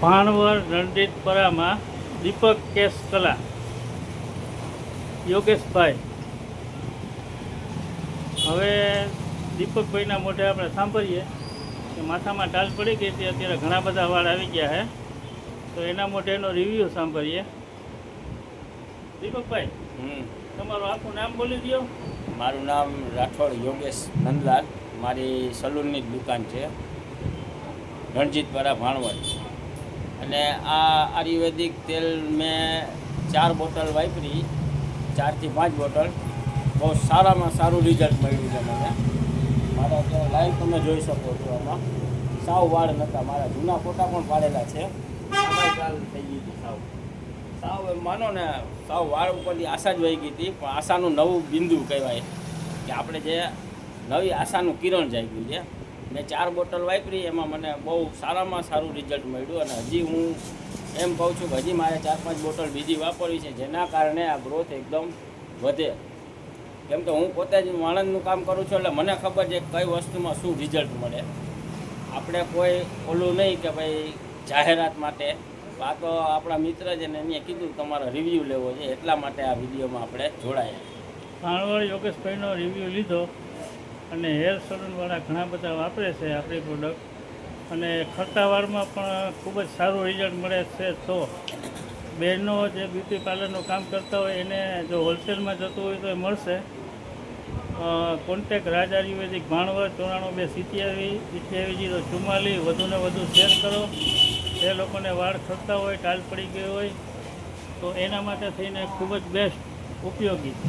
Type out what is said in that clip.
ભાણવર રણજીતપરામાં દીપક case કલા યોગેશભાઈ. હવે દીપકભાઈના મોઢે આપણે સાંભળીએ કે માથામાં ટાલ પડી ગઈ હતી, અત્યારે ઘણા બધા વાળ આવી ગયા છે, તો એના મોઢે એનો રિવ્યૂ સાંભળીએ. દીપકભાઈ, તમારું આખું નામ બોલી દો. મારું નામ રાઠોડ યોગેશ નંદલાલ. મારી સલૂનની જ દુકાન છે રણજીતપરા ભાણવર. અને આ આયુર્વેદિક તેલ મેં 4 બોટલ વાપરી, 4 થી 5 બોટલ. બહુ સારામાં સારું રિઝલ્ટ મળ્યું છે મને. મારા અત્યારે લાઈવ તમે જોઈ શકો છો. આમાં સાવ વાળ નહોતા, મારા જૂના ફોટા પણ પાડેલા છે. ચાલ થઈ ગઈ હતી સાવ એમ માનો ને, સાવ વાળ ઉપરથી આશા જ વહી ગઈ હતી. પણ આશાનું નવું બિંદુ કહેવાય કે આપણે જે નવી આશાનું કિરણ જાગ્યું છે. મેં 4 બોટલ વાપરી, એમાં મને બહુ સારામાં સારું રિઝલ્ટ મળ્યું. અને હજી હું એમ કહું છું કે હજી મારે 4-5 બોટલ બીજી વાપરવી છે, જેના કારણે આ ગ્રોથ એકદમ વધે. કેમ કે હું પોતે જ વાણંદનું કામ કરું છું, એટલે મને ખબર છે કઈ વસ્તુમાં શું રિઝલ્ટ મળે. આપણે કોઈ ઓલું નહીં કે ભાઈ જાહેરાત માટે. આ તો આપણા મિત્ર છે ને એને કીધું તમારો રિવ્યૂ લેવો છે, એટલા માટે આ વિડીયોમાં આપણે જોડાયા. ભાણવર યોગેશભાઈનો રિવ્યૂ લીધો. અને હેર સલૂનવાળા ઘણા બધા વાપરે છે આપણી પ્રોડક્ટ, અને ખરતા વાળમાં પણ ખૂબ જ સારું રિઝલ્ટ મળે છે. તો બહેનો જે બ્યુટી પાર્લરનું કામ કરતા હોય એને જો હોલસેલમાં જતું હોય તો એ મળશે. કોન્ટેક રાજ આયુર્વેદિક ભાણવર 9427284044. વધુને વધુ શેર કરો. જે લોકોને વાળ ખરતા હોય, ટાલ પડી ગઈ હોય, તો એના માટે થઈને ખૂબ જ બેસ્ટ ઉપયોગી છે.